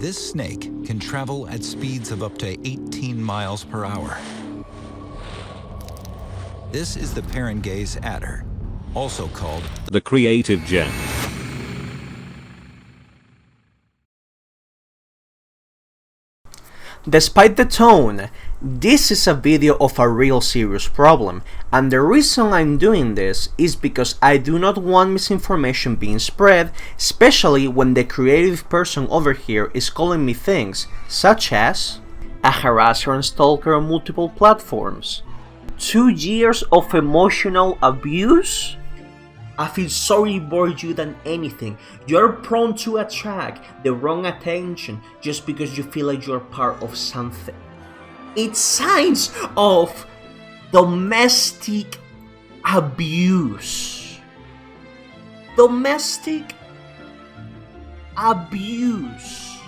This snake can travel at speeds of up to 18 miles per hour. This is the parent gaze adder, also called TheCreativeJenn. Despite the tone, this is a video of a real serious problem, and the reason I'm doing this is because I do not want misinformation being spread, especially when the creative person over here is calling me things such as a harasser and stalker on multiple platforms, 2 years of emotional abuse. I feel sorry more you than anything. You're prone to attract the wrong attention just because you feel like you're part of something. It's signs of domestic abuse. Domestic abuse.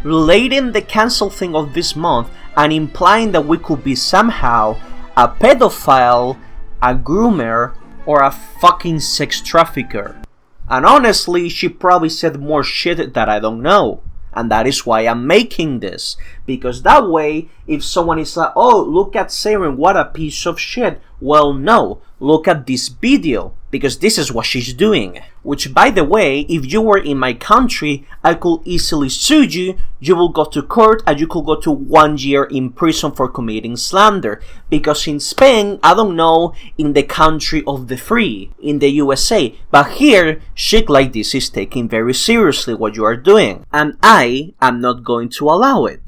Relating the cancel thing of this month and implying that we could be somehow a pedophile, a groomer, or a fucking sex trafficker. And honestly, she probably said more shit that I don't know. And that is why I'm making this. Because that way, if someone is like, oh, look at Saren, what a piece of shit. Well, no, look at this video. Because this is what she's doing. Which, by the way, if you were in my country, I could easily sue you. You will go to court and you could go to 1 year in prison for committing slander. Because in Spain, I don't know, in the country of the free, in the USA, but here, shit like this is taken very seriously what you are doing. And I am not going to allow it.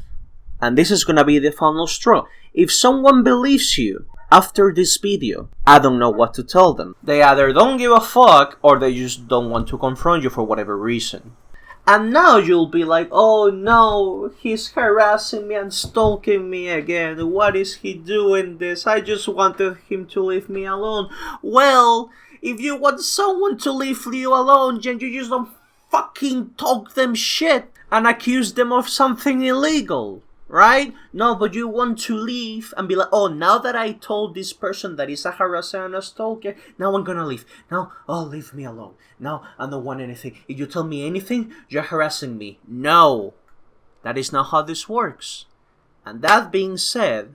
And this is gonna be the final straw. If someone believes you, after this video, I don't know what to tell them. They either don't give a fuck or they just don't want to confront you for whatever reason. And now you'll be like, oh no, he's harassing me and stalking me again. What is he doing this? I just wanted him to leave me alone. Well, if you want someone to leave you alone, Jen, you just don't fucking talk them shit and accuse them of something illegal. Right? No, but you want to leave and be like, oh, now that I told this person that he's a harasser and a stalker, now I'm gonna leave. Now, oh, leave me alone. Now, I don't want anything. If you tell me anything, you're harassing me. No, that is not how this works. And that being said,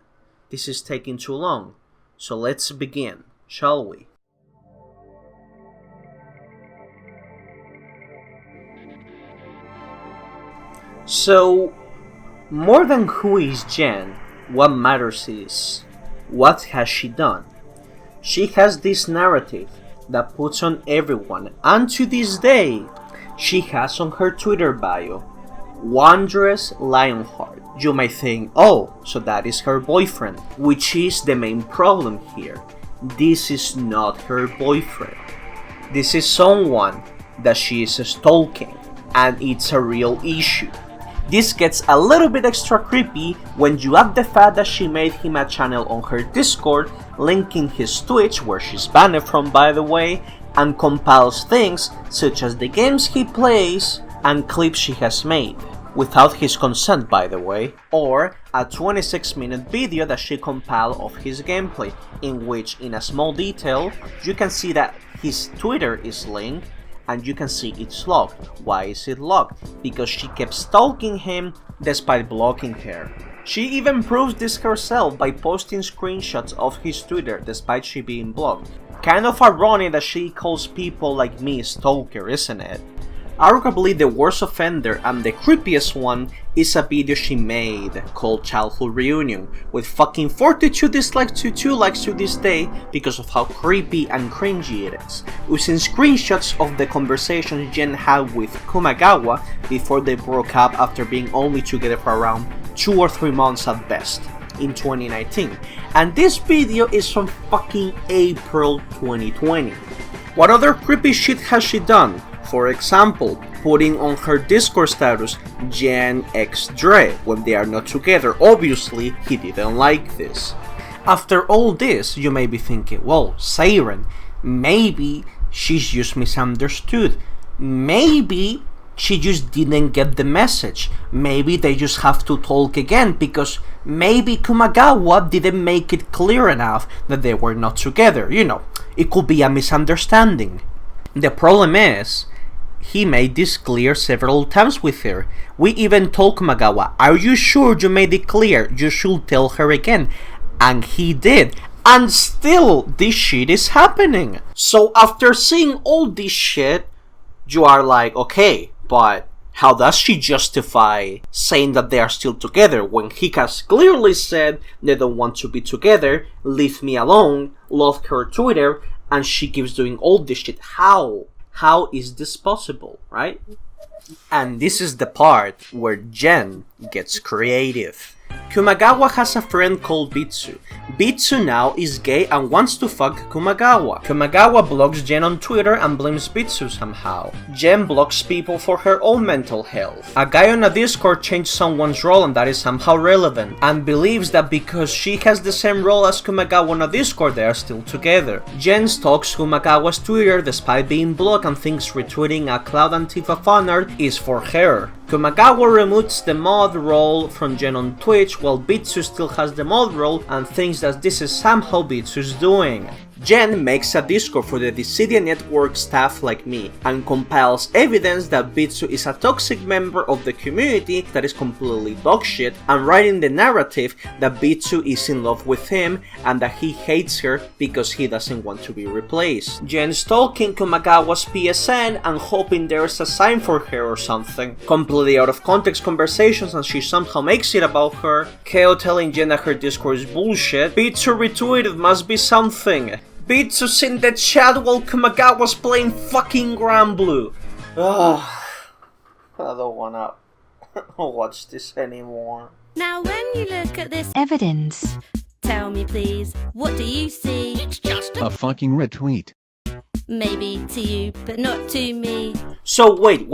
this is taking too long. So let's begin, shall we? So, more than who is Jen, what matters is, what has she done? She has this narrative that puts on everyone, and to this day, she has on her Twitter bio, Wondrous Lionheart. You might think, oh, so that is her boyfriend, which is the main problem here. This is not her boyfriend. This is someone that she is stalking, and it's a real issue. This gets a little bit extra creepy when you add the fact that she made him a channel on her Discord, linking his Twitch, where she's banned from by the way, and compiles things such as the games he plays and clips she has made, without his consent by the way, or a 26-minute video that she compiled of his gameplay, in which in a small detail you can see that his Twitter is linked, and you can see it's locked. Why is it locked? Because she kept stalking him despite blocking her. She even proves this herself by posting screenshots of his Twitter despite she being blocked. Kind of ironic that she calls people like me stalker, isn't it? Arguably the worst offender and the creepiest one is a video she made called Childhood Reunion, with fucking 42 dislikes to 2 likes to this day because of how creepy and cringy it is, using screenshots of the conversations Jen had with Kumagawa before they broke up after being only together for around 2 or 3 months at best in 2019. And this video is from fucking April 2020. What other creepy shit has she done? For example, putting on her Discord status Jen x Dre when they are not together. Obviously, he didn't like this. After all this, you may be thinking, well, Siren, maybe she's just misunderstood. Maybe she just didn't get the message. Maybe they just have to talk again because maybe Kumagawa didn't make it clear enough that they were not together. You know, it could be a misunderstanding. The problem is, He made this clear several times with her. We even told Kumagawa, "Are you sure you made it clear? You should tell her again." And he did. And still, this shit is happening. So after seeing all this shit, you are like, okay, but how does she justify saying that they are still together when he has clearly said they don't want to be together, leave me alone, love her Twitter, and she keeps doing all this shit? How? How is this possible, right? And this is the part where Jen gets creative. Kumagawa has a friend called Bitsu. Bitsu now is gay and wants to fuck Kumagawa. Kumagawa blocks Jen on Twitter and blames Bitsu somehow. Jen blocks people for her own mental health. A guy on a Discord changed someone's role and that is somehow relevant, and believes that because she has the same role as Kumagawa on a Discord they are still together. Jen stalks Kumagawa's Twitter despite being blocked and thinks retweeting a Cloud Antifa fan art is for her. Kumagawa removes the mod role from Jen on Twitch while Bitsu still has the mod role and thinks that this is somehow Bitsu's doing. Jen makes a Discord for the Dissidia network staff like me and compiles evidence that Bitsu is a toxic member of the community that is completely dogshit, and writing the narrative that Bitsu is in love with him and that he hates her because he doesn't want to be replaced. Jen stalking Kumagawa's PSN and hoping there's a sign for her or something. Completely out of context conversations and she somehow makes it about her. Keo telling Jen that her Discord is bullshit. Bitsu retweeted must be something. Bitsu's in the chat while Kumagawa's playing fucking Grand Blue. Ugh. I don't wanna watch this anymore. Now when you look at this evidence, tell me please, what do you see? It's just a fucking retweet. Maybe to you, but not to me. So wait,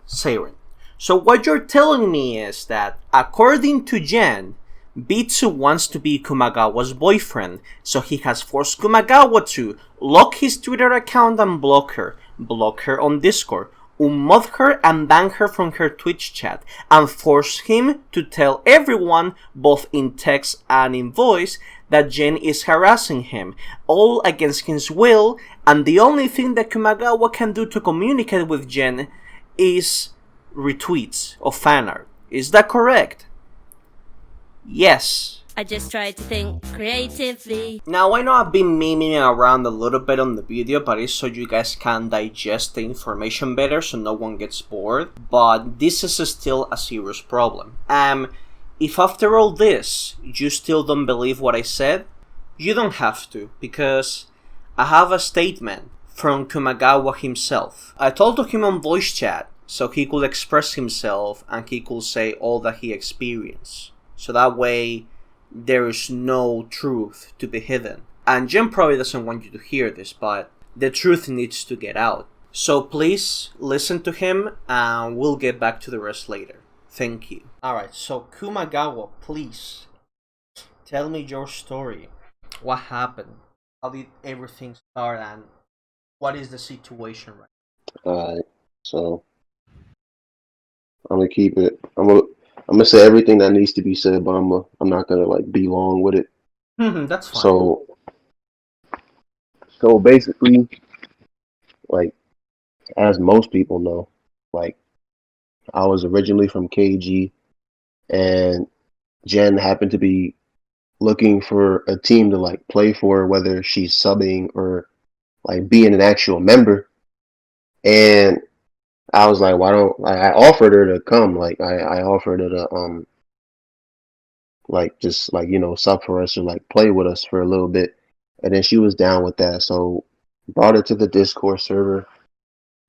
Siren. So what you're telling me is that, according to Jen, Bitsu wants to be Kumagawa's boyfriend, so he has forced Kumagawa to lock his Twitter account and block her on Discord, unmod her and ban her from her Twitch chat, and force him to tell everyone, both in text and in voice, that Jen is harassing him, all against his will, and the only thing that Kumagawa can do to communicate with Jen is retweets of fan art. Is that correct? Yes. I just tried to think creatively. Now I know I've been memeing around a little bit on the video, but it's so you guys can digest the information better so no one gets bored. But this is still a serious problem. If after all this, you still don't believe what I said, you don't have to, because I have a statement from Kumagawa himself. I told him on voice chat so he could express himself and he could say all that he experienced. So that way, there is no truth to be hidden. And Jen probably doesn't want you to hear this, but the truth needs to get out. So please, listen to him, and we'll get back to the rest later. Thank you. Alright, so Kumagawa, please, tell me your story. What happened? How did everything start, and what is the situation right now? Alright, so I'm gonna keep it. I'm gonna say everything that needs to be said, but I'm not gonna like be long with it. That's fine. So basically, like, as most people know, like, I was originally from KG, and Jen happened to be looking for a team to like play for, whether she's subbing or like being an actual member. And I was like, why don't I offered her to come, like I offered her to like just like, you know, sub for us or like play with us for a little bit, and then she was down with that, so brought her to the Discord server.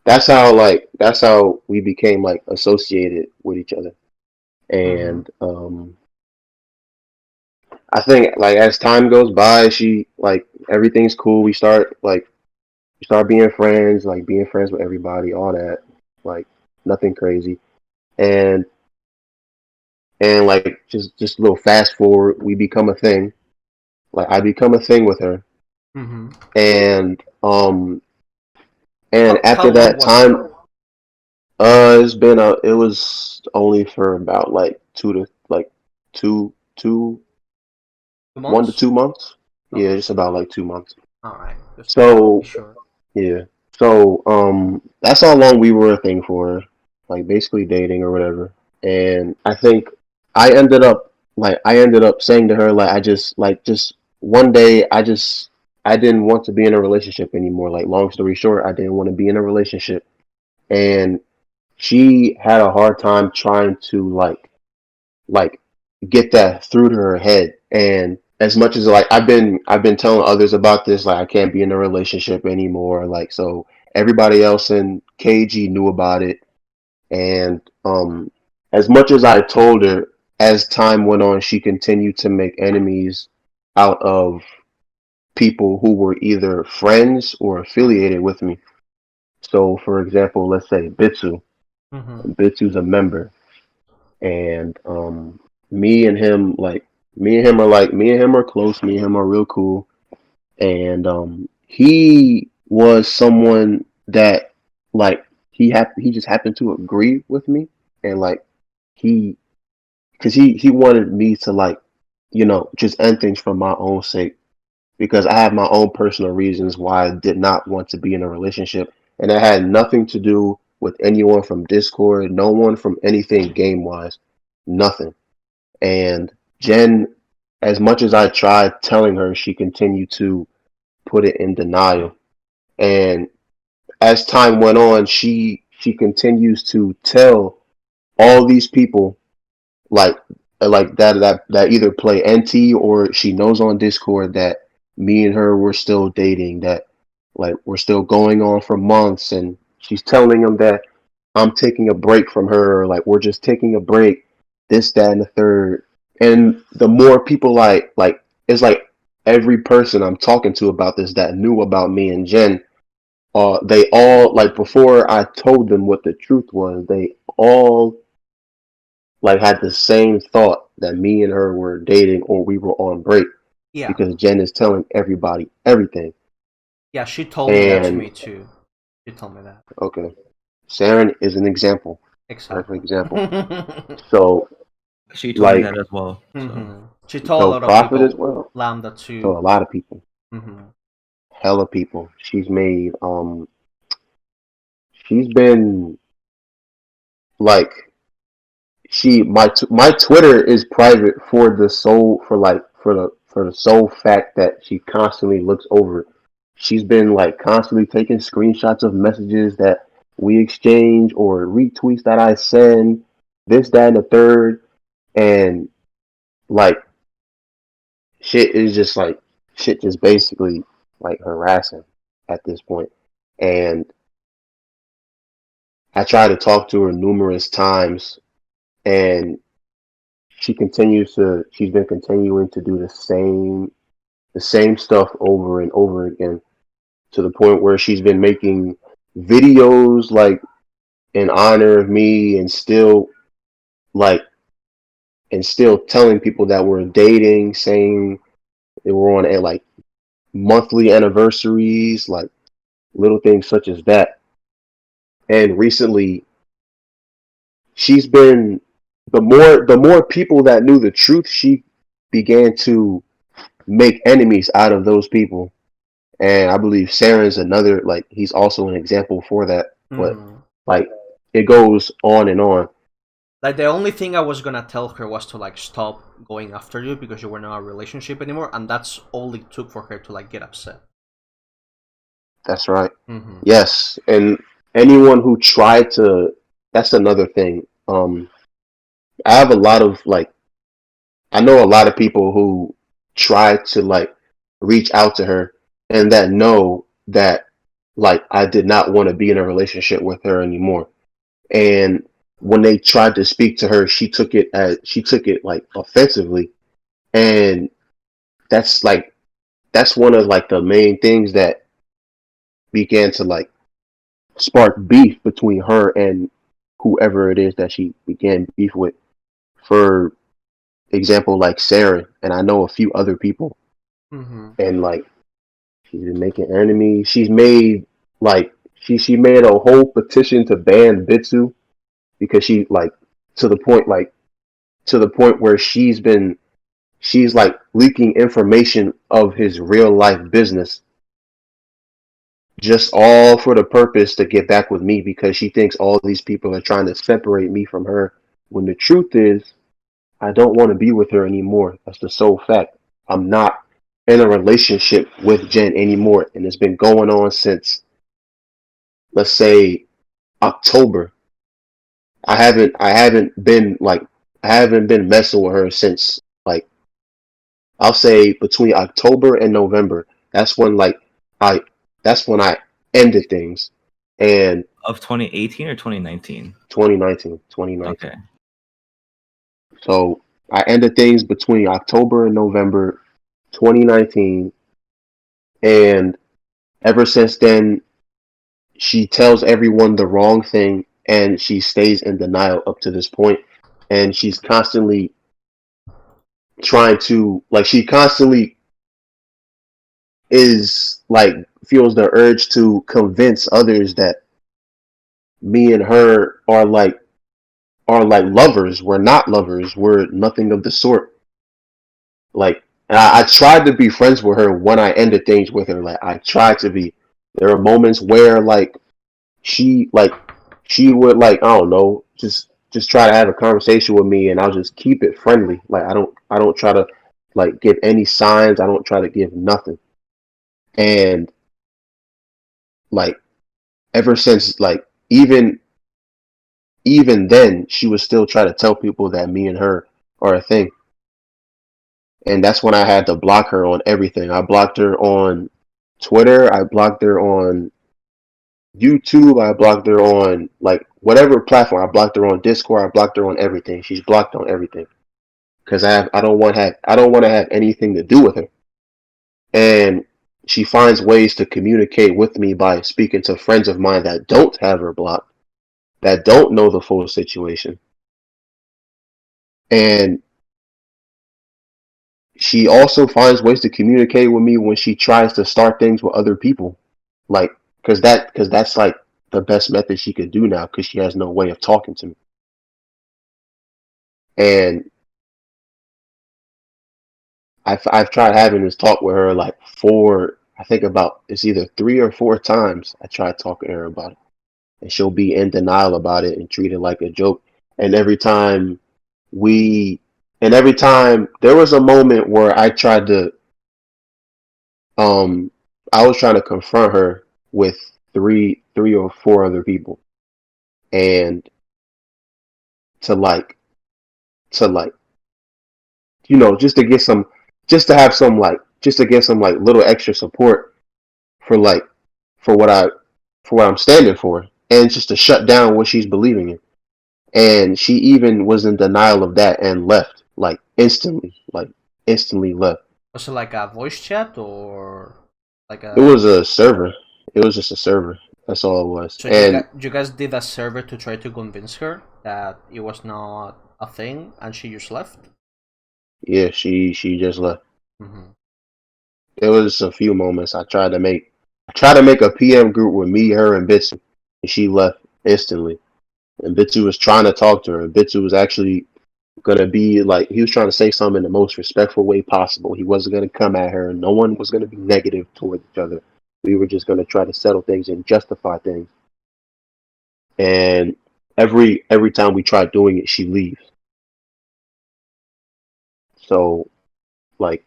That's how we became like associated with each other. And I think like as time goes by, she like everything's cool. We start being friends, like being friends with everybody, all that. Like nothing crazy. And like just a little fast forward, we become a thing. Like I become a thing with her. And after that time, it was only for about like 1 to 2 months. Okay. Yeah, just about like 2 months. All right. So sure. Yeah. So that's how long we were a thing for, like basically dating or whatever. And I think I ended up saying to her like just one day I didn't want to be in a relationship anymore. Like long story short, I didn't want to be in a relationship, and she had a hard time trying to like get that through to her head. And as much as like I've been telling others about this, like I can't be in a relationship anymore, like so everybody else in KG knew about it. And as much as I told her, as time went on, she continued to make enemies out of people who were either friends or affiliated with me. So for example, let's say Bitsu. Mm-hmm. Bitsu's a member, and me and him like me and him are close, me and him are real cool. And he was someone that like he just happened to agree with me. And like he because he wanted me to like just end things for my own sake, because I have my own personal reasons why I did not want to be in a relationship, and it had nothing to do with anyone from Discord, no one from anything game wise, nothing. And Jen, as much as I tried telling her, she continued to put it in denial. And as time went on, she continues to tell all these people like that either play NT or she knows on Discord that me and her were still dating, that like we're still going on for months, and she's telling them that I'm taking a break from her, like we're just taking a break, this, that, and the third. And the more people like it's like every person I'm talking to about this that knew about me and Jen, they all like before I told them what the truth was, they all like had the same thought that me and her were dating or we were on break, Yeah, because Jen is telling everybody everything. yeah, she told me that to And me too. She told me that. okay, Saren is an example, perfect Exactly. example. So She told me like that as well. So Mm-hmm. She told a so lot of Prophet as people well. Lambda So too. a lot of people, Mm-hmm. hella people. She's been like my Twitter is private for the sole for like for the sole fact that she constantly looks over it. She's been like constantly taking screenshots of messages that we exchange or retweets that I send, this, that, and the third. And like shit is just like shit just basically like harassing at this point. And I tried to talk to her numerous times, and she's been continuing to do the same stuff over and over again, to the point where she's been making videos like in honor of me, and like still telling people that we're dating, saying that we're on like monthly anniversaries, like little things such as that. And recently she's been the more people that knew the truth, she began to make enemies out of those people. And I believe Saren's another, like he's also an example for that. But Mm-hmm. like it goes on and on. Like the only thing I was gonna tell her was to like stop going after you because you were not in a relationship anymore, and that's all it took for her to like get upset. That's right. Mm-hmm. Yes. And anyone who tried to, that's another thing. I have a lot of like I know a lot of people who try to like reach out to her, and that know that like I did not want to be in a relationship with her anymore. And when they tried to speak to her, she took it like offensively. And that's like that's one of like the main things that began to like spark beef between her and whoever it is that she began beef with. For example, like Sarah, and I know a few other people. Mm-hmm. And like she's been making enemies. She's made like she made a whole petition to ban Bitsu, because she like to the point like to the point where she's like leaking information of his real life business, just all for the purpose to get back with me because she thinks all these people are trying to separate me from her. When the truth is, I don't want to be with her anymore. That's the sole fact. I'm not in a relationship with Jen anymore, and it's been going on since, let's say, October. I haven't been messing with her since, like, I'll say between October and November. That's when I that's when I ended things. And Of 2018 or 2019? 2019. Okay. So I ended things between October and November 2019, and ever since then she tells everyone the wrong thing and she stays in denial up to this point, and she's constantly trying to, like, she constantly is like feels the urge to convince others that me and her are like lovers. We're not lovers. We're nothing of the sort. Like, and I tried to be friends with her when I ended things with her. Like, I tried to be. There are moments where like she would, like, I don't know, just try to have a conversation with me, and I'll just keep it friendly. Like, I don't try to, like, give any signs. I don't try to give nothing. And, like, ever since, like, even then, she would still try to tell people that me and her are a thing. And that's when I had to block her on everything. I blocked her on Twitter. I blocked her on YouTube. I blocked her on, like, whatever platform. I blocked her on Discord. I blocked her on everything. She's blocked on everything because I don't want to have anything to do with her. And she finds ways to communicate with me by speaking to friends of mine that don't have her blocked, that don't know the full situation. And she also finds ways to communicate with me when she tries to start things with other people, like, because that's like the best method she could do now, because she has no way of talking to me. And I've tried having this talk with her like I think about, it's either 3 or 4 times I tried talking to her about it, and she'll be in denial about it and treat it like a joke. And we every time there was a moment where um I was trying to confront her with three or four other people, and to like to like just to get some, just to have some, like, just to get some, like, little extra support for, like, for what I for what I'm standing for, and just to shut down what she's believing in. And she even was in denial of that and left, like, instantly left. Was it like a voice chat or like It a? was a server. It was just a server. That's all it was. So And you guys did a server to try to convince her that it was not a thing, and she just left. yeah, she just left. Mm-hmm. There was a few moments I tried to make a PM group with me, her, and Bitsu, and she left instantly. And Bitsu was trying to talk to her. And Bitsu was actually gonna be like, he was trying to say something in the most respectful way possible. He wasn't gonna come at her. No one was gonna be negative towards each other. We were just gonna try to settle things and justify things. And every time we try doing it, she leaves. So, like,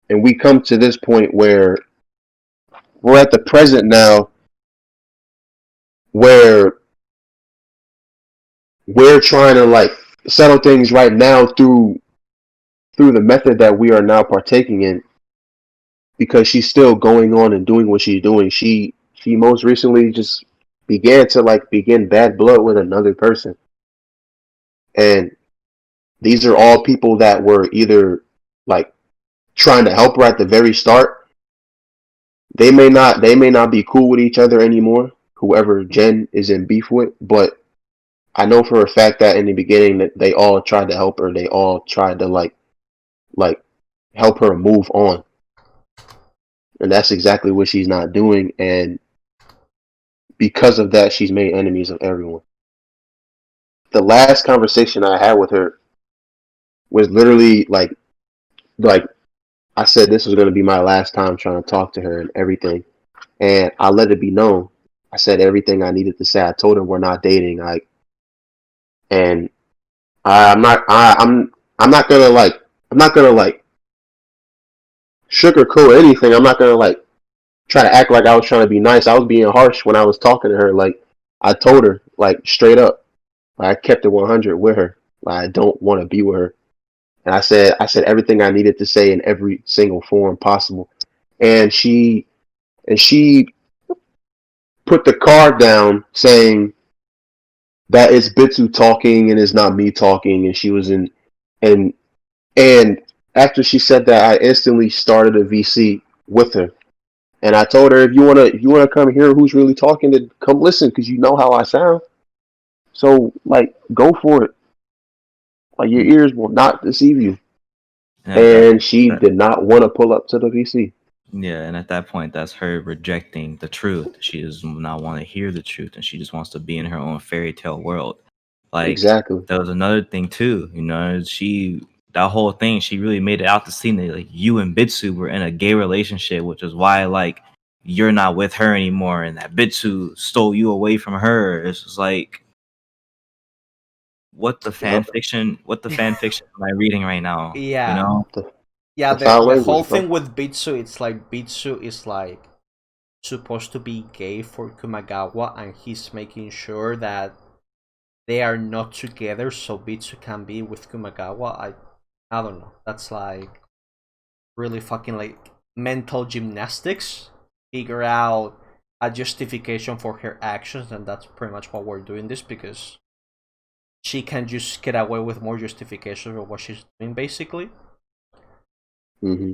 and we come to this point where we're at the present now, where we're trying to, like, settle things right now through the method that we are now partaking in, because she's still going on and doing what she's doing. She most recently just begin bad blood with another person. And these are all people that were either, like, trying to help her at the very start. They may not be cool with each other anymore, whoever Jen is in beef with, but I know for a fact that in the beginning that they all tried to help her. They all tried to, like help her move on. And that's exactly what she's not doing, and because of that she's made enemies of everyone. The last conversation I had with her was literally like I said this was going to be my last time trying to talk to her and everything. and I let it be known. I said everything I needed to say. I told her we're not dating. And I'm not gonna sugarcoat anything. I'm not gonna try to act like I was trying to be nice. I was being harsh when I was talking to her. Like, I told her straight up. I kept it 100 with her. I don't want to be with her. And I said everything I needed to say in every single form possible. And she put the card down saying that it's Bitsu talking and it's not me talking. And she was in, and and after she said that, I instantly started a VC with her. And I told her, if you wanna come hear who's really talking, then come listen, because you know how I sound. So go for it. Like, your ears will not deceive you. And she did not want to pull up to the VC. Yeah, and at that point, that's her rejecting the truth. She does not want to hear the truth, and she just wants to be in her own fairy tale world. Like, exactly. There was another thing too. That whole thing, she really made it out to see that you and Bitsu were in a gay relationship, which is why you're not with her anymore, and that Bitsu stole you away from her. It's just what the fan fiction am I reading right now? Yeah. You know? Yeah, the foul the language, whole bro. thing with Bitsu, it's like Bitsu is supposed to be gay for Kumagawa, and he's making sure that they are not together so Bitsu can be with Kumagawa. I don't know. That's really fucking mental gymnastics. Figure out a justification for her actions, and that's pretty much what we're doing this, because she can just get away with more justifications of what she's doing, basically. Mm-hmm.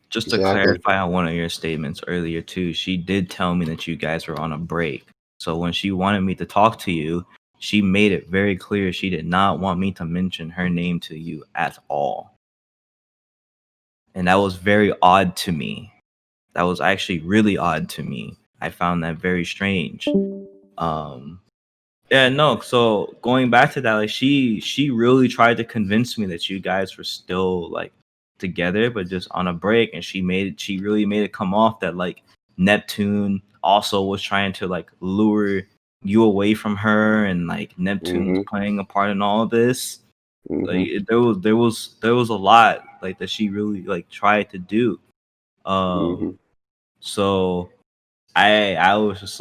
Just to clarify on one of your statements earlier too, she did tell me that you guys were on a break. So when she wanted me to talk to you, she made it very clear she did not want me to mention her name to you at all. And that was very odd to me. That was actually really odd to me. I found that very strange. Yeah, no. So going back to that, she really tried to convince me that you guys were still together, but just on a break. And she really made it come off that Neptune also was trying to lure you away from her, and Neptune was playing a part in all of this. There was a lot that she really tried to do. So I was just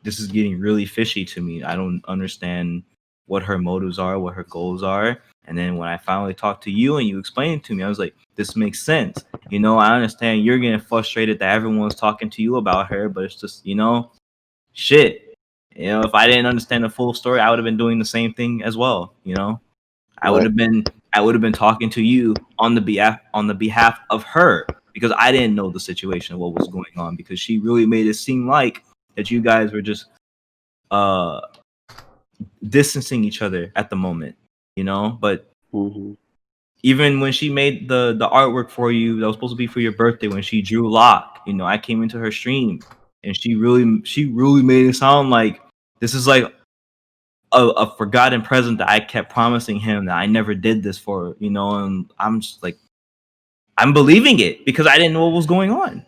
this is getting really fishy to me. I don't understand what her motives are, what her goals are. And then when I finally talked to you and you explained it to me, I was like, this makes sense. I understand you're getting frustrated that everyone's talking to you about her, but it's just, shit. If I didn't understand the full story, I would have been doing the same thing as well. I would have been talking to you on the behalf of her, because I didn't know the situation of what was going on, because she really made it seem like that you guys were just distancing each other at the moment, but even when she made the artwork for you that was supposed to be for your birthday, when she drew Locke, I came into her stream and she really made it sound like this is a forgotten present that I kept promising him that I never did this for, and I'm just I'm believing it because I didn't know what was going on.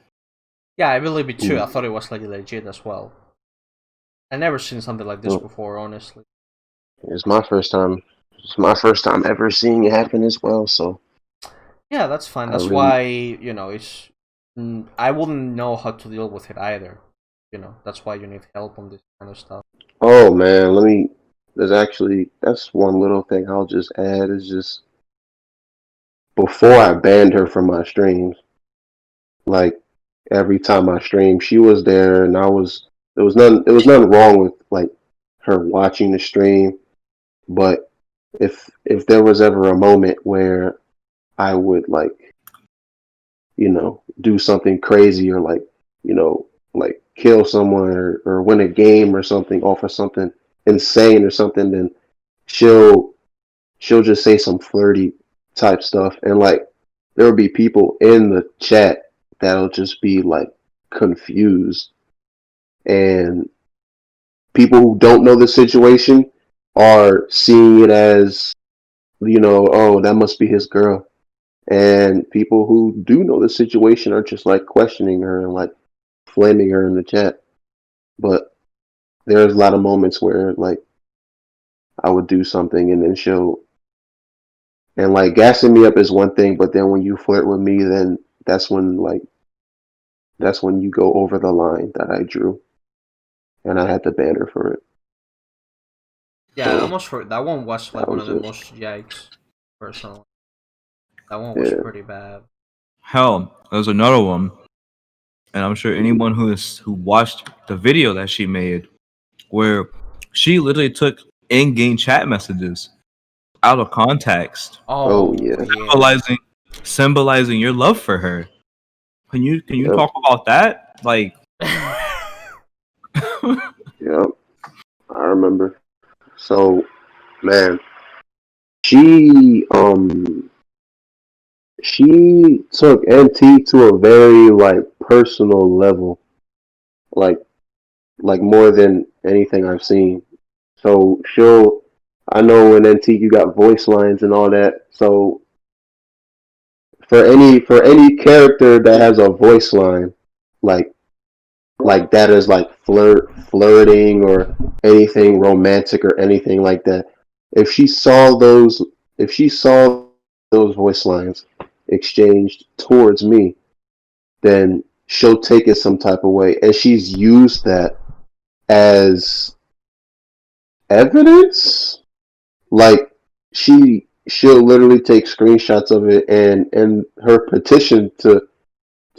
Yeah, I believe it too. I thought it was legit as well. I never seen something like this before, honestly. It's my first time. It's my first time ever seeing it happen as well. So yeah, that's fine. That's why it's. I wouldn't know how to deal with it either. That's why you need help on this kind of stuff. Oh man, that's one little thing I'll just add is just before I banned her from my streams, every time I streamed, she was there, and there was nothing wrong with her watching the stream, but if there was ever a moment where I would do something crazy or kill someone or win a game or something off of something insane or something, then she'll just say some flirty type stuff, and there will be people in the chat that'll just be confused, and people who don't know the situation are seeing it as oh, that must be his girl, and people who do know the situation are just questioning her and flaming her in the chat. But there's a lot of moments where like I would do something and then she'll and like gassing me up is one thing, but then when you flirt with me, then that's when you go over the line that I drew, and I had to ban her for it. Yeah, So almost for that one was like that one was of the just most yikes. Personally, that one was yeah. pretty bad. Hell, there's another one, and I'm sure anyone who watched the video that she made, where she literally took in-game chat messages out of context, Oh Oh yeah. yeah. symbolizing your love for her. Can you Yep. talk about that? Like, Yep. I remember. So man, she she took NT to a very like personal level, like more than anything I've seen. So I know in NT you got voice lines and all that. So for any character that has a voice line, like that is like flirting or anything romantic or anything like that. If she saw those if she saw those voice lines exchanged towards me, then she'll take it some type of way, and she's used that as evidence. Like she'll literally take screenshots of it, and in her petition to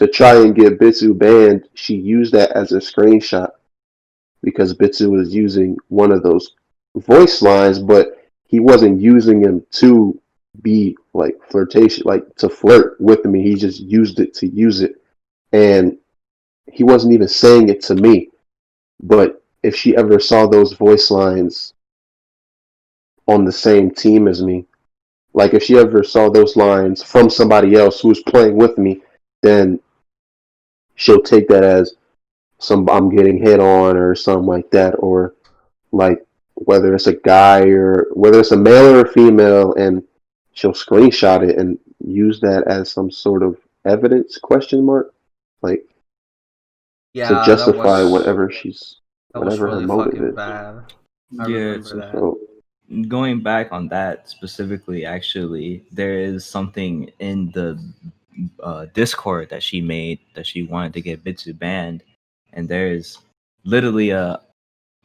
try and get Bitsu banned, she used that as a screenshot because Bitsu was using one of those voice lines, but he wasn't using them to be like flirtation, like to flirt with me. He just used it to use it, and he wasn't even saying it to me. But if she ever saw those voice lines on the same team as me, like if she ever saw those lines from somebody else who was playing with me, then she'll take that as I'm getting hit on or something like that, or like whether it's a guy or whether it's a male or a female, and she'll screenshot it and use that as some sort of evidence question mark, like to Yeah, justify that was whatever her really motive fucking is. bad. I yeah, remember that. So going back on that specifically, actually, there is something in the Discord that she made that she wanted to get Bitsu banned, and there's literally a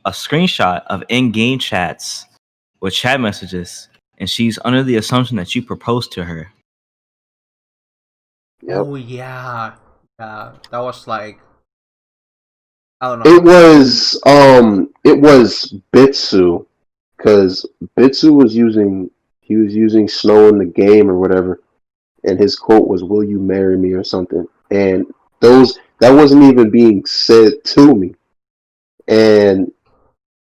screenshot of in-game chats with chat messages, and she's under the assumption that you proposed to her. yep. Oh yeah, yeah. That was like I don't It know. was Bitsu, because Bitsu was using Snow in the game or whatever, and his quote was "Will you marry me?" or something, and that wasn't even being said to me. And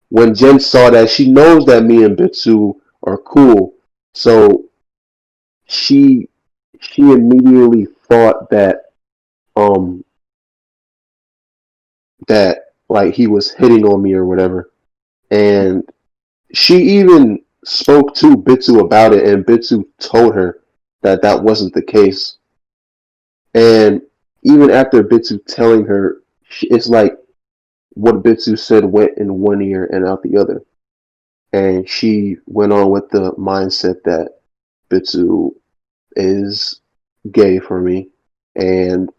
when Jen saw that, she knows that me and Bitsu are cool, so she immediately thought that um like he was hitting on me or whatever, and she even spoke to Bitsu about it, and Bitsu told her that that wasn't the case. And even after Bitsu telling her, it's like what Bitsu said went in one ear and out the other. And she went on with the mindset that Bitsu is gay for me, and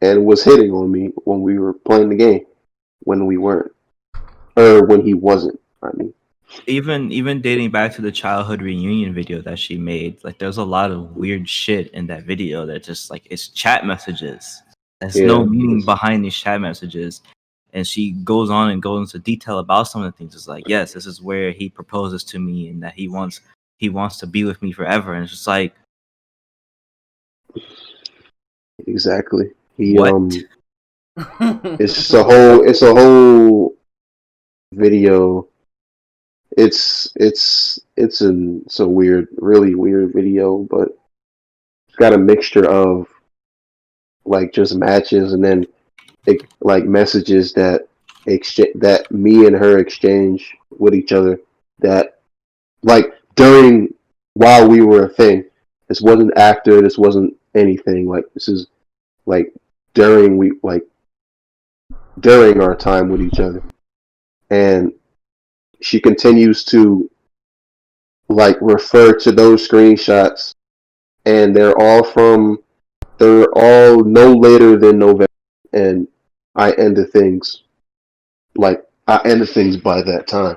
was hitting on me when we were playing the game, when we weren't, or when he wasn't. I mean, Even dating back to the childhood reunion video that she made, like there's a lot of weird shit in that video that just like it's chat messages. There's no yeah, meaning behind these chat messages. And she goes on and goes into detail about some of the things. It's like, yes, this is where he proposes to me and that he wants to be with me forever. And it's just like, exactly. He what? it's a whole video. It's a weird, really weird video, but it's got a mixture of like just matches and then like messages that me and her exchange with each other, that like during while we were a thing. This wasn't after. This wasn't anything. Like this is like during we like during our time with each other. And she continues to like refer to those screenshots, and they're all no later than November, and I ended things by that time.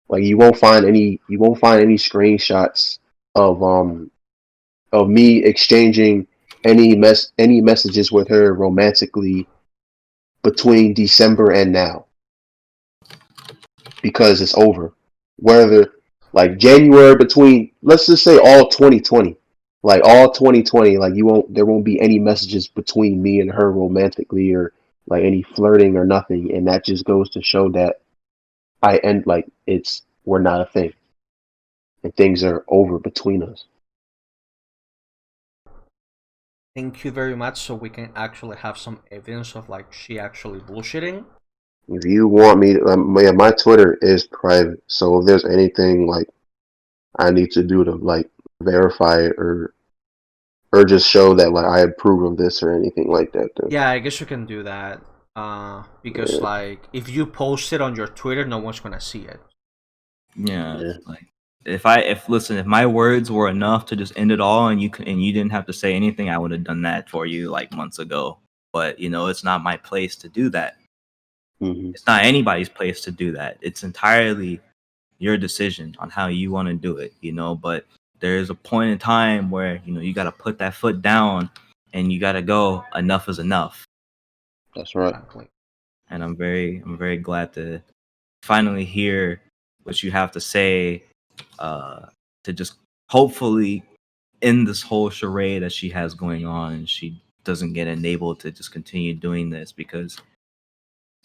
Like you won't find any screenshots of me exchanging any messages with her romantically between December and now, because it's over. Whether like January, between, let's just say all 2020, like all 2020, like there won't be any messages between me and her romantically, or like any flirting or nothing, and that just goes to show that we're not a thing, and things are over between us. Thank you very much, so we can actually have some evidence of like she actually bullshitting. If you want me to, my Twitter is private, so if there's anything like I need to do to like verify it, or just show that like I approve of this or anything like that, then Yeah, I guess you can do that. Because yeah. like if you post it on your Twitter, no one's gonna see it. Yeah. Like if my words were enough to just end it all, and you didn't have to say anything, I would have done that for you like months ago. But it's not my place to do that. Mm-hmm. It's not anybody's place to do that. It's entirely your decision on how you want to do it, but there's a point in time where, you got to put that foot down and you got to go, enough is enough. That's right. Exactly. And I'm very glad to finally hear what you have to say, to just hopefully end this whole charade that she has going on, and she doesn't get enabled to just continue doing this, because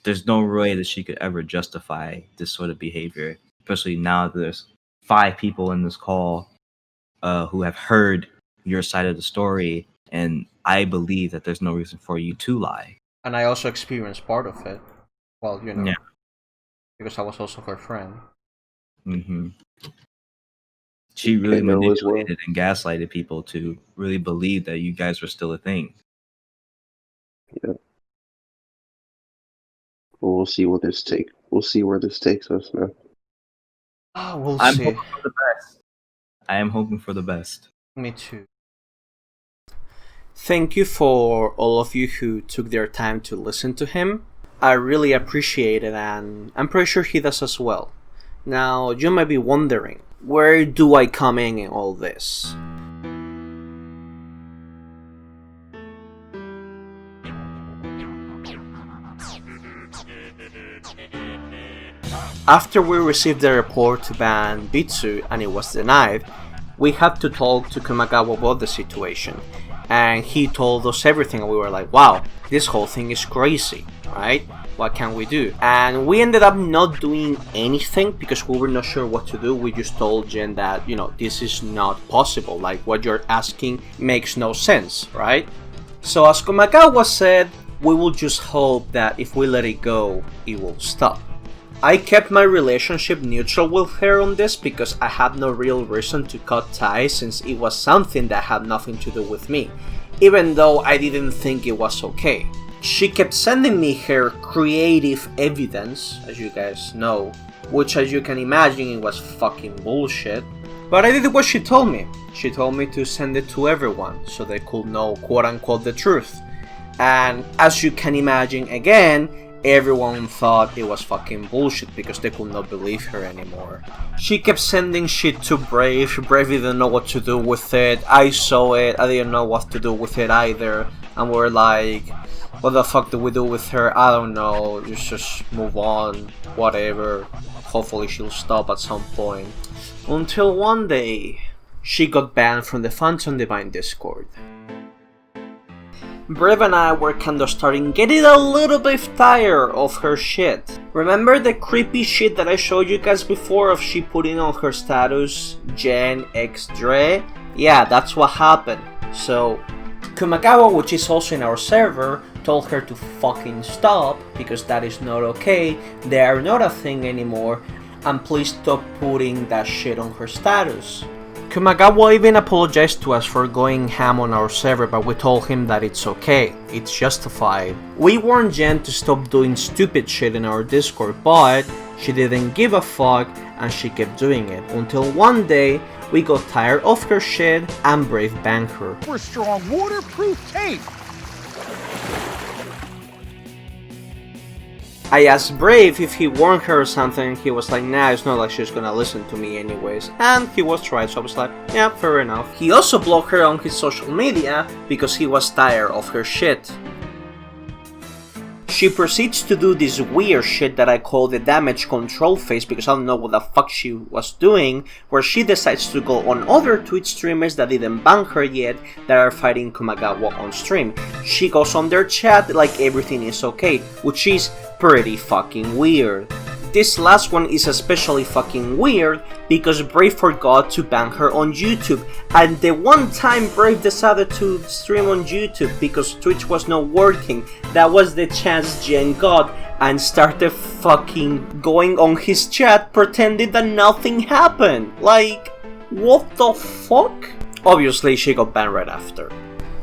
there's no way that she could ever justify this sort of behavior, especially now that there's 5 people in this call who have heard your side of the story, and I believe that there's no reason for you to lie. And I also experienced part of it. Well, Yeah. because I was also her friend. Mm-hmm. She really Know as well. manipulated and gaslighted people to really believe that you guys were still a thing. Yeah. Well, we'll see where this takes us, man. Oh, we'll I'm see. hoping for the best. I am hoping for the best. Me too. Thank you for all of you who took their time to listen to him. I really appreciate it, and I'm pretty sure he does as well. Now, you might be wondering, where do I come in all this? After we received the report to ban Bitsu and it was denied, we had to talk to Kumagawa about the situation. And he told us everything, and we were like, wow, this whole thing is crazy, right? What can we do? And we ended up not doing anything because we were not sure what to do. We just told Jen that, this is not possible. Like, what you're asking makes no sense, right? So as Kumagawa said, we will just hope that if we let it go, it will stop. I kept my relationship neutral with her on this because I had no real reason to cut ties, since it was something that had nothing to do with me, even though I didn't think it was okay. She kept sending me her creative evidence, as you guys know, which, as you can imagine, it was fucking bullshit. But I did what she told me. She told me to send it to everyone so they could know quote unquote the truth. And as you can imagine, again, everyone thought it was fucking bullshit because they could not believe her anymore. She kept sending shit to Brave. Brave didn't know what to do with it. I saw it. I didn't know what to do with it either. And we're like, what the fuck do we do with her? I don't know. Just move on. Whatever. Hopefully she'll stop at some point. Until one day, she got banned from the Phantom Divine Discord. Brev and I were kinda starting getting a little bit tired of her shit. Remember the creepy shit that I showed you guys before of she putting on her status Jen X Dre? Yeah, that's what happened. So Kumagawa, which is also in our server, told her to fucking stop because that is not okay, they are not a thing anymore, and please stop putting that shit on her status. Kumagawa even apologized to us for going ham on our server, but we told him that it's okay, it's justified. We warned Jen to stop doing stupid shit in our Discord, but she didn't give a fuck and she kept doing it, until one day we got tired of her shit and Brave banned her. For strong waterproof tape. I asked Brave if he warned her or something. He was like, nah, it's not like she's gonna listen to me anyways. And he was right, so I was like, yeah, fair enough. He also blocked her on his social media because he was tired of her shit. She proceeds to do this weird shit that I call the damage control phase, because I don't know what the fuck she was doing, where she decides to go on other Twitch streamers that didn't ban her yet that are fighting Kumagawa on stream. She goes on their chat like everything is okay, which is pretty fucking weird. This last one is especially fucking weird because Brave forgot to ban her on YouTube, and the one time Brave decided to stream on YouTube because Twitch was not working, that was the chance Jen got and started fucking going on his chat pretending that nothing happened. Like, what the fuck? Obviously she got banned right after.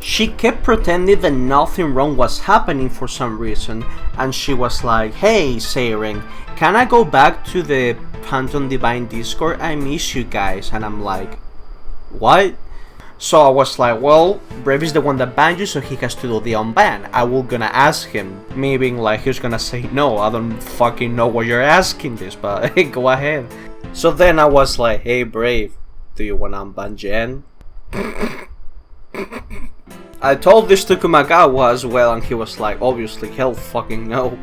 She kept pretending that nothing wrong was happening for some reason, and she was like, hey Saren, can I go back to the Pantheon Divine Discord? I miss you guys. And I'm like, what? So I was like, well, Brave is the one that banned you, so he has to do the unban. I was gonna ask him, me being like, he's gonna say no, I don't fucking know what you're asking this, but go ahead. So then I was like, hey Brave, do you wanna unban Jen? I told this to Kumagawa as well, and he was like, obviously, hell fucking no.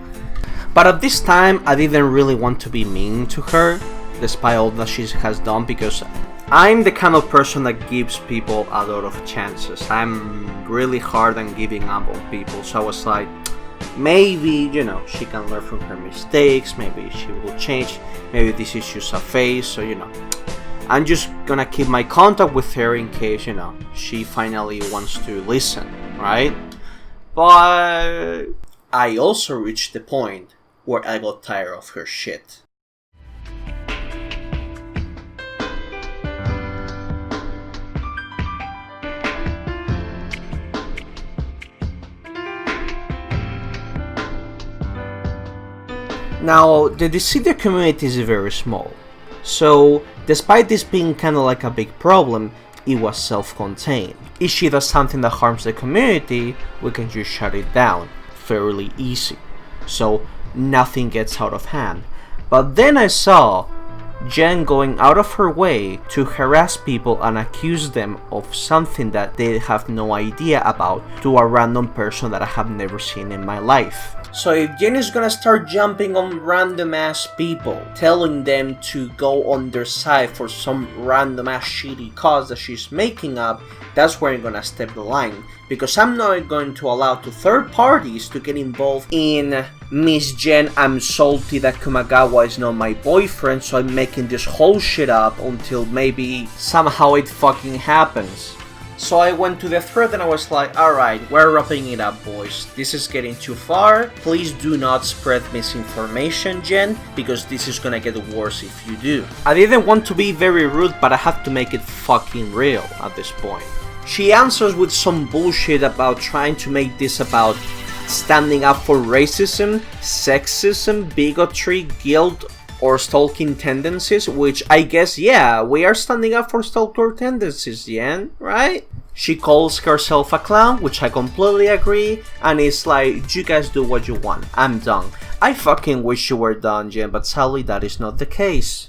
But at this time, I didn't really want to be mean to her, despite all that she has done, because I'm the kind of person that gives people a lot of chances. I'm really hard on giving up on people, so I was like, maybe, you know, she can learn from her mistakes, maybe she will change, maybe this is just a phase, so, you know. I'm just gonna keep my contact with her in case, you know, she finally wants to listen, right? But I also reached the point where I got tired of her shit. Now, the Dissidia community is very small, so despite this being kinda like a big problem, it was self-contained. If she does something that harms the community, we can just shut it down, fairly easy, so nothing gets out of hand. But then I saw Jen going out of her way to harass people and accuse them of something that they have no idea about to a random person that I have never seen in my life. So if Jen is gonna start jumping on random ass people, telling them to go on their side for some random ass shitty cause that she's making up, that's where I'm gonna step the line. Because I'm not going to allow to third parties to get involved in Miss Jen, I'm salty that Kumagawa is not my boyfriend, so I'm making this whole shit up until maybe somehow it fucking happens. So I went to the thread and I was like, alright, we're wrapping it up, boys. This is getting too far. Please do not spread misinformation, Jen, because this is gonna get worse if you do. I didn't want to be very rude, but I have to make it fucking real at this point. She answers with some bullshit about trying to make this about standing up for racism, sexism, bigotry, guilt, or stalking tendencies, which I guess, yeah, we are standing up for stalker tendencies, Jen, right? She calls herself a clown, which I completely agree, and it's like, you guys do what you want, I'm done. I fucking wish you were done, Jen, but sadly that is not the case.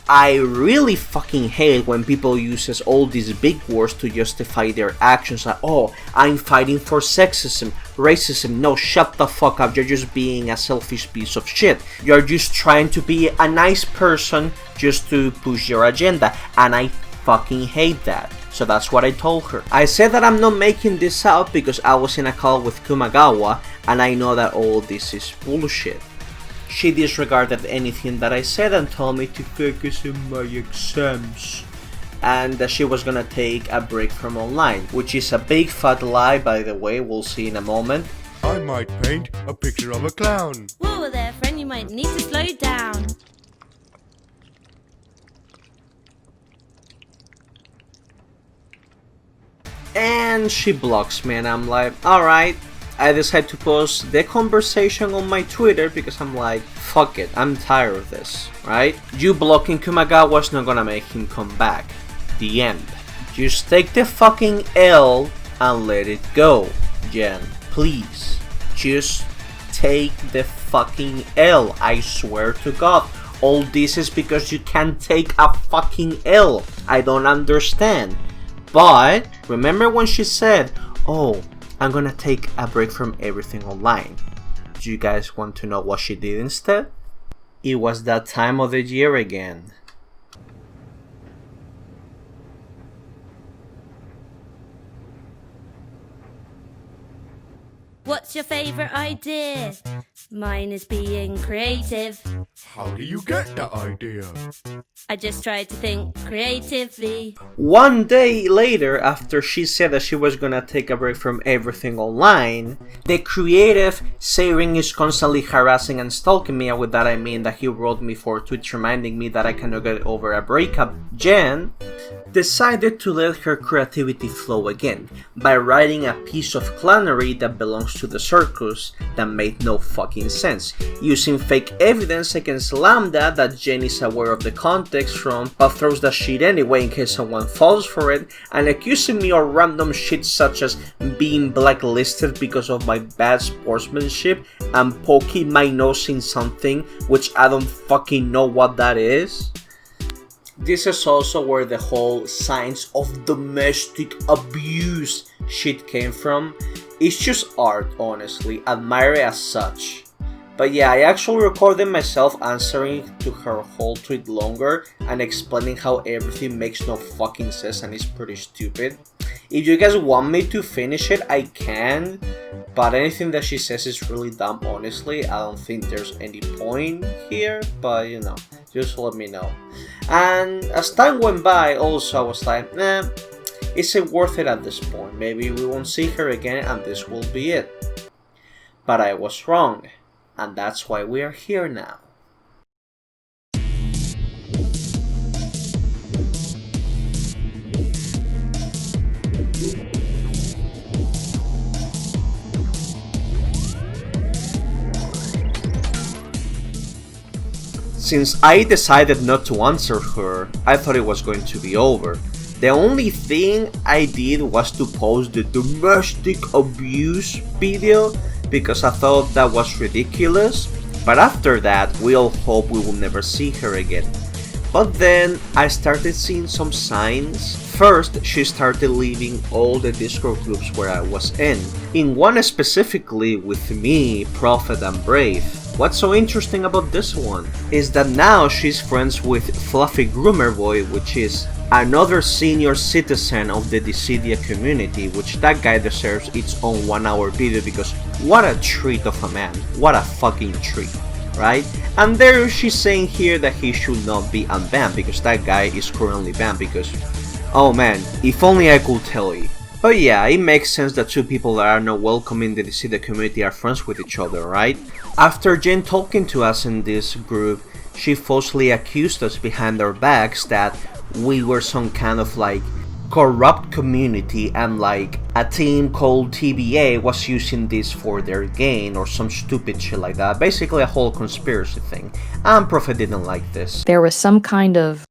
I really fucking hate when people uses all these big words to justify their actions, like, oh, I'm fighting for sexism, racism. No, shut the fuck up, you're just being a selfish piece of shit. You're just trying to be a nice person just to push your agenda, and I fucking hate that. So that's what I told her. I said that I'm not making this up because I was in a call with Kumagawa, and I know that all this is bullshit. She disregarded anything that I said and told me to focus on my exams, and that she was gonna take a break from online, which is a big fat lie, by the way, we'll see in a moment. I might paint a picture of a clown. Whoa there, friend, you might need to slow down. and she blocks me, and I'm like, alright. I decide to post the conversation on my Twitter because I'm like, fuck it, I'm tired of this, right? You blocking Kumagawa is not gonna make him come back. The end. Just take the fucking L and let it go, Jen. Please. Just take the fucking L. I swear to God. All this is because you can't take a fucking L. I don't understand. But remember when she said, oh, I'm gonna take a break from everything online. Do you guys want to know what she did instead? It was that time of the year again. What's your favorite idea? Mine is being creative. How do you get the idea? I just tried to think creatively. One day later, after she said that she was gonna take a break from everything online, the creative Seirin is constantly harassing and stalking me, and with that I mean that he wrote me 4 tweets reminding me that I cannot get over a breakup. Jen decided to let her creativity flow again by writing a piece of clownery that belongs to the circus that made no fucking sense, using fake evidence against Lambda that Jen is aware of the context from but throws that shit anyway in case someone falls for it, and accusing me of random shit such as being blacklisted because of my bad sportsmanship and poking my nose in something which I don't fucking know what that is. This is also where the whole signs of domestic abuse shit came from. It's just art, honestly, admire it as such. But yeah, I actually recorded myself answering to her whole tweet longer and explaining how everything makes no fucking sense and is pretty stupid. If you guys want me to finish it, I can, but anything that she says is really dumb, honestly. I don't think there's any point here, but you know, just let me know. And as time went by, also I was like, nah, is it worth it at this point? Maybe we won't see her again and this will be it. But I was wrong, and that's why we are here now. Since I decided not to answer her, I thought it was going to be over. The only thing I did was to post the domestic abuse video because I thought that was ridiculous, but after that we all hope we will never see her again. But then I started seeing some signs. First, she started leaving all the Discord groups where I was in one specifically with me, Prophet and Brave. What's so interesting about this one is that now she's friends with Fluffy Groomer Boy, which is another senior citizen of the Dissidia community, which that guy deserves its own 1-hour video because what a treat of a man, what a fucking treat, right? And there she's saying here that he should not be unbanned because that guy is currently banned because, oh man, if only I could tell you. But yeah, it makes sense that two people that are not welcome in the Dissidia community are friends with each other, right? After Jen talking to us in this group, she falsely accused us behind our backs that we were some kind of like corrupt community and like a team called TBA was using this for their gain or some stupid shit like that. Basically a whole conspiracy thing. And Prophet didn't like this. There was some kind of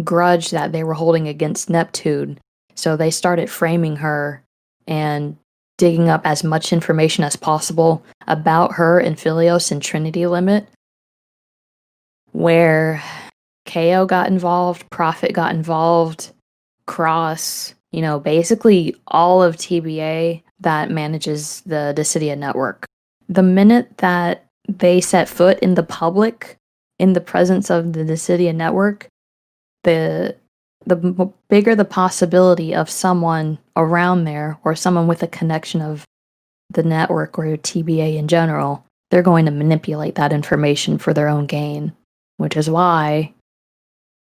grudge that they were holding against Neptune, so they started framing her and digging up as much information as possible about her and Philios and Trinity Limit, where KO got involved, Prophet got involved, Cross, you know, basically all of TBA that manages the Dissidia network. The minute that they set foot in the public, in the presence of the Dissidia network, the bigger the possibility of someone around there or someone with a connection of the network or TBA in general, they're going to manipulate that information for their own gain, which is why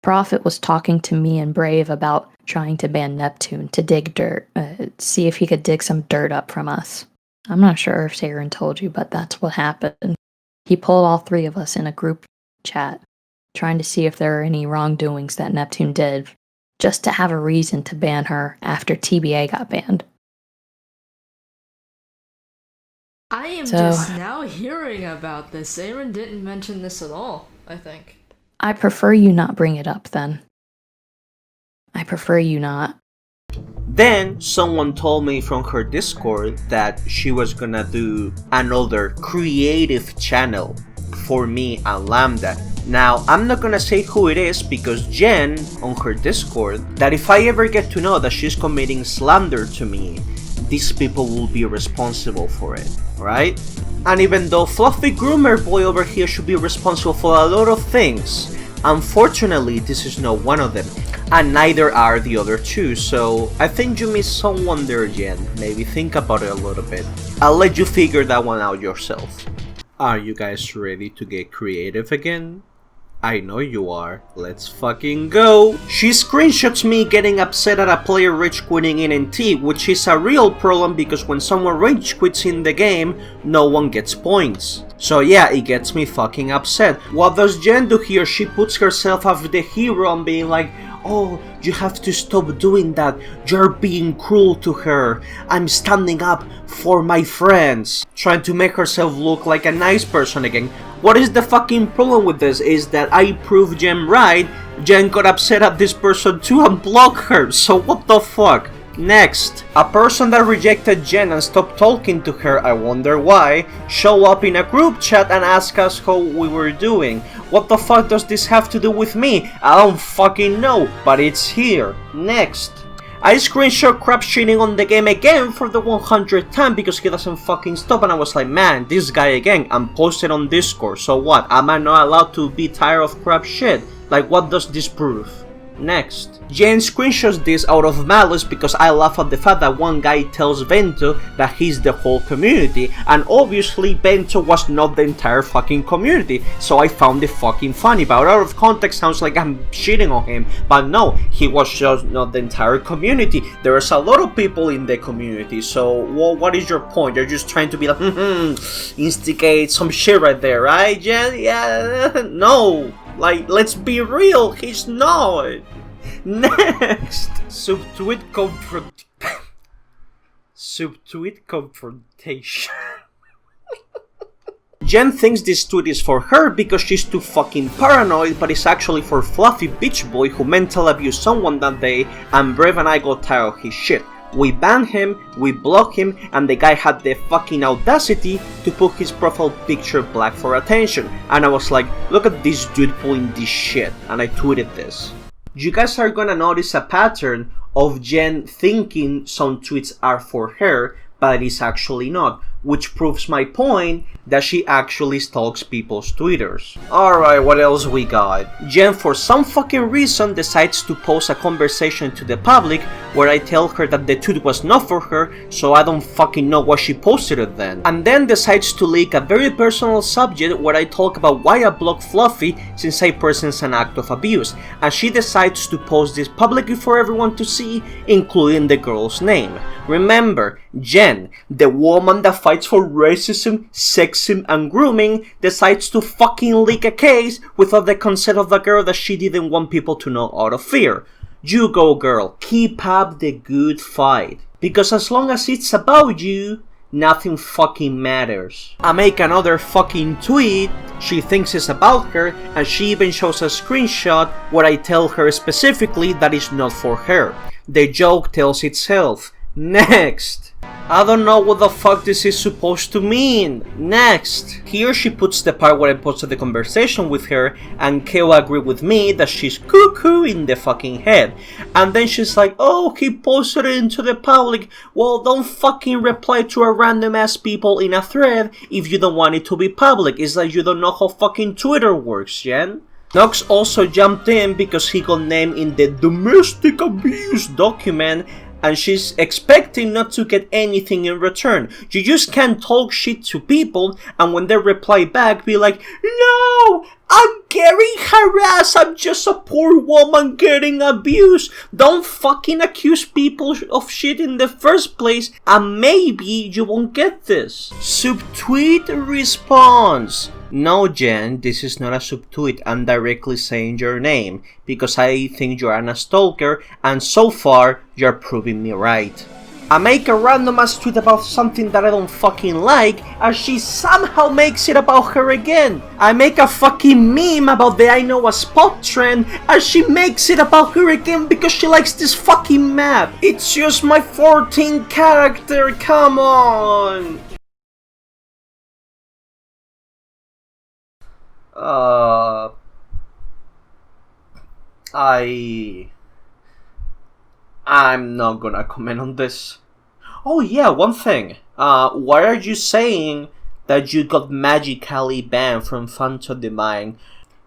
Prophet was talking to me and Brave about trying to ban Neptune to dig dirt, see if he could dig some dirt up from us. I'm not sure if Saren told you, but that's what happened. He pulled all 3 of us in a group chat, trying to see if there are any wrongdoings that Neptune did just to have a reason to ban her after TBA got banned. I am So- just now hearing about this. Aaron didn't mention this at all, I think. I prefer you not bring it up then. I prefer you not. Then someone told me from her Discord that she was gonna do another creative channel for me and Lambda. Now, I'm not gonna say who it is because Jen on her Discord, that if I ever get to know that she's committing slander to me, these people will be responsible for it, right? And even though Fluffy Groomer Boy over here should be responsible for a lot of things, unfortunately this is not one of them, and neither are the other two, so I think you missed someone there, Jen. Maybe think about it a little bit. I'll let you figure that one out yourself. Are you guys ready to get creative again? I know you are. Let's fucking go! She screenshots me getting upset at a player rage quitting in NT, which is a real problem because when someone rage quits in the game, no one gets points. So yeah, it gets me fucking upset. What does Jen do here? She puts herself as the hero and being like, oh, you have to stop doing that. You're being cruel to her. I'm standing up for my friends. Trying to make herself look like a nice person again. What is the fucking problem with this is that I proved Jen right. Jen got upset at this person too and blocked her. So what the fuck? Next, a person that rejected Jen and stopped talking to her, I wonder why, show up in a group chat and ask us how we were doing. What the fuck does this have to do with me? I don't fucking know, but it's here. Next, I screenshot crap shitting on the game again for the 100th time because he doesn't fucking stop, and I was like, man, this guy again, and posted on Discord, so what? Am I not allowed to be tired of crap shit? Like, what does this prove? Next, Jen screenshots this out of malice because I laugh at the fact that one guy tells Bento that he's the whole community, and obviously Bento was not the entire fucking community, so I found it fucking funny, but out of context sounds like I'm shitting on him, but no, he was just not the entire community. There's a lot of people in the community, so well, what is your point? You're just trying to be like, instigate some shit right there, right, Jen? Yeah, no. Like, let's be real, he's not. Next, subtweet confrontation. Jen thinks this tweet is for her because she's too fucking paranoid, but it's actually for Fluffy Bitch Boy who mental abused someone that day, and Brave and I got tired of his shit. We banned him, we blocked him, and the guy had the fucking audacity to put his profile picture black for attention. And I was like, look at this dude pulling this shit, and I tweeted this. You guys are gonna notice a pattern of Jen thinking some tweets are for her, but it's actually not, which proves my point that she actually stalks people's Twitters. Alright, what else we got? Jen, for some fucking reason, decides to post a conversation to the public where I tell her that the tweet was not for her, so I don't fucking know why she posted it then. And then decides to leak a very personal subject where I talk about why I blocked Fluffy since I presents an act of abuse, and she decides to post this publicly for everyone to see, including the girl's name. Remember, Jen, the woman that fights for racism, sexism, and grooming, decides to fucking leak a case without the consent of the girl that she didn't want people to know out of fear. You go, girl, keep up the good fight. Because as long as it's about you, nothing fucking matters. I make another fucking tweet, she thinks it's about her, and she even shows a screenshot where I tell her specifically that it's not for her. The joke tells itself. Next. I don't know what the fuck this is supposed to mean. Next. Here she puts the part where I posted the conversation with her, and Keo agreed with me that she's cuckoo in the fucking head. And then she's like, oh, he posted it into the public. Well, don't fucking reply to a random ass people in a thread if you don't want it to be public. It's like you don't know how fucking Twitter works, Jen. Knox also jumped in because he got named in the domestic abuse document, and she's expecting not to get anything in return. You just can't talk shit to people and when they reply back be like, no, I'm getting harassed. I'm just a poor woman getting abused. Don't fucking accuse people of shit in the first place, and maybe you won't get this. Subtweet response. No, Jen, this is not a subtweet. I'm directly saying your name because I think you're a stalker, and so far you're proving me right. I make a random ass tweet about something that I don't fucking like, and she somehow makes it about her again. I make a fucking meme about the I know a spot trend, and she makes it about her again because she likes this fucking map. It's just my 14 character, come on! I'm not gonna comment on this. Oh yeah, one thing. Why are you saying that you got magically banned from Phantom Divine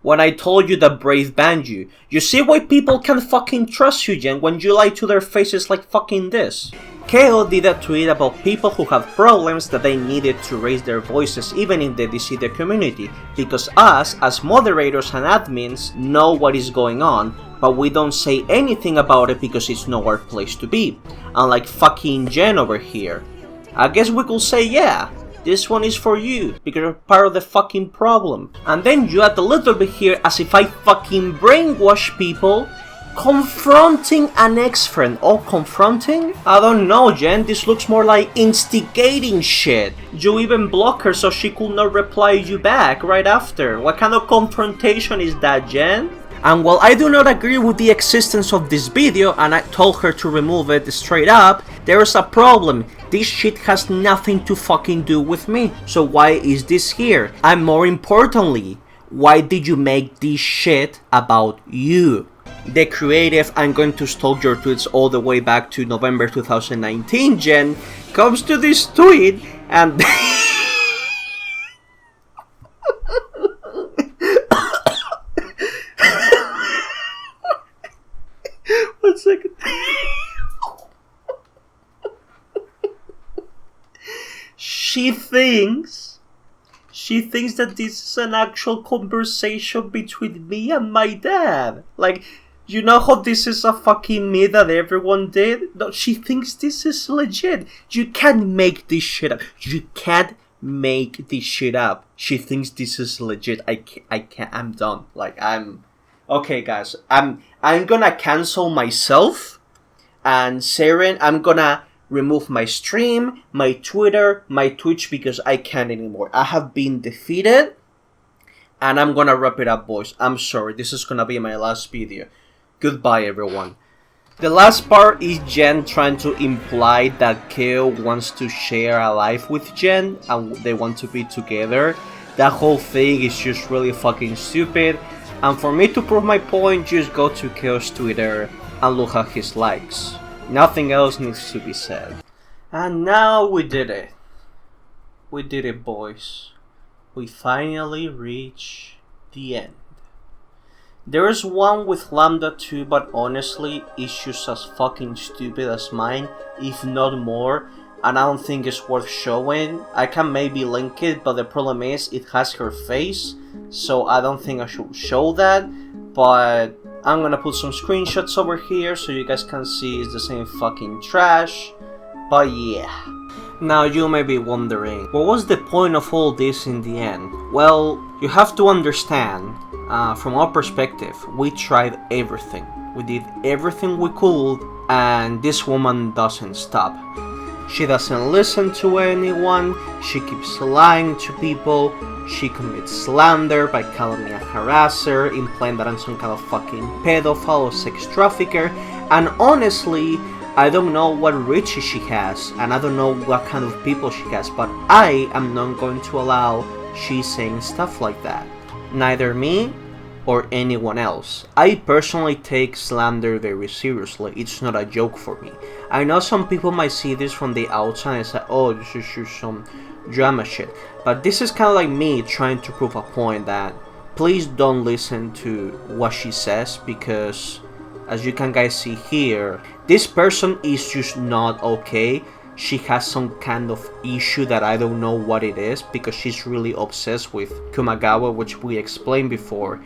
when I told you that Brave banned you? You see why people can't fucking trust you, Jen, when you lie to their faces like fucking this? KO did a tweet about people who have problems that they needed to raise their voices even in the DCD community, because us, as moderators and admins, know what is going on, but we don't say anything about it because it's not our place to be. Unlike fucking Jen over here. I guess we could say, yeah, this one is for you, because you're part of the fucking problem. And then you add a little bit here as if I fucking brainwash people. Confronting an ex-friend. Oh, confronting? I don't know, Jen, this looks more like instigating shit. You even block her so she could not reply you back right after. What kind of confrontation is that, Jen? And while I do not agree with the existence of this video, and I told her to remove it straight up, there's a problem. This shit has nothing to fucking do with me. So why is this here? And more importantly, why did you make this shit about you? The Creative, I'm going to stalk your tweets all the way back to November 2019, Jen, comes to this tweet and... One second. She thinks that this is an actual conversation between me and my dad. Like, you know how this is a fucking myth that everyone did? No, she thinks this is legit. You can't make this shit up. You can't make this shit up. She thinks this is legit. I can't. I'm done. Like, okay, guys. I'm gonna cancel myself. And Saren, I'm gonna remove my stream, my Twitter, my Twitch, because I can't anymore. I have been defeated. And I'm gonna wrap it up, boys. I'm sorry. This is gonna be my last video. Goodbye, everyone. The last part is Jen trying to imply that Keo wants to share a life with Jen and they want to be together. That whole thing is just really fucking stupid. And for me to prove my point, just go to Keo's Twitter and look at his likes. Nothing else needs to be said. And now we did it. We did it, boys. We finally reached the end. There is one with Lambda too, but honestly, it's just as fucking stupid as mine, if not more, and I don't think it's worth showing. I can maybe link it, but the problem is it has her face, so I don't think I should show that, but I'm gonna put some screenshots over here so you guys can see it's the same fucking trash, but yeah. Now you may be wondering, what was the point of all this in the end? Well, you have to understand, from our perspective, we tried everything. We did everything we could, and this woman doesn't stop. She doesn't listen to anyone, she keeps lying to people, she commits slander by calling me a harasser, implying that I'm some kind of fucking pedophile or sex trafficker, and honestly, I don't know what riches she has, and I don't know what kind of people she has, but I am not going to allow she saying stuff like that. Neither me or anyone else. I personally take slander very seriously. It's not a joke for me. I know some people might see this from the outside and say, oh, this is just some drama shit. But this is kind of like me trying to prove a point that please don't listen to what she says, because as you can guys see here, this person is just not okay. she has some kind of issue that I don't know what it is, because she's really obsessed with Kumagawa, which we explained before.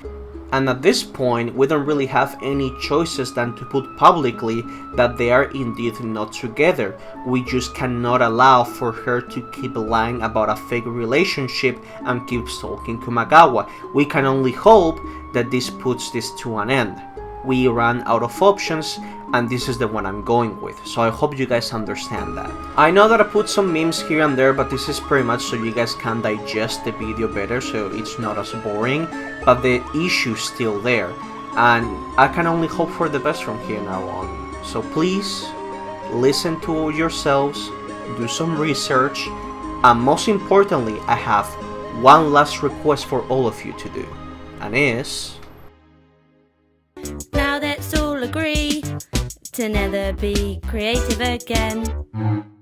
And at this point, we don't really have any choices than to put publicly that they are indeed not together. We just cannot allow for her to keep lying about a fake relationship and keep stalking Kumagawa. We can only hope that this puts this to an end. We ran out of options, and this is the one I'm going with, so I hope you guys understand that. I know that I put some memes here and there, but this is pretty much so you guys can digest the video better, so it's not as boring, but the issue's still there, and I can only hope for the best from here now on. So please, listen to yourselves, do some research, and most importantly, I have one last request for all of you to do, and is... Now let's all agree to never be creative again.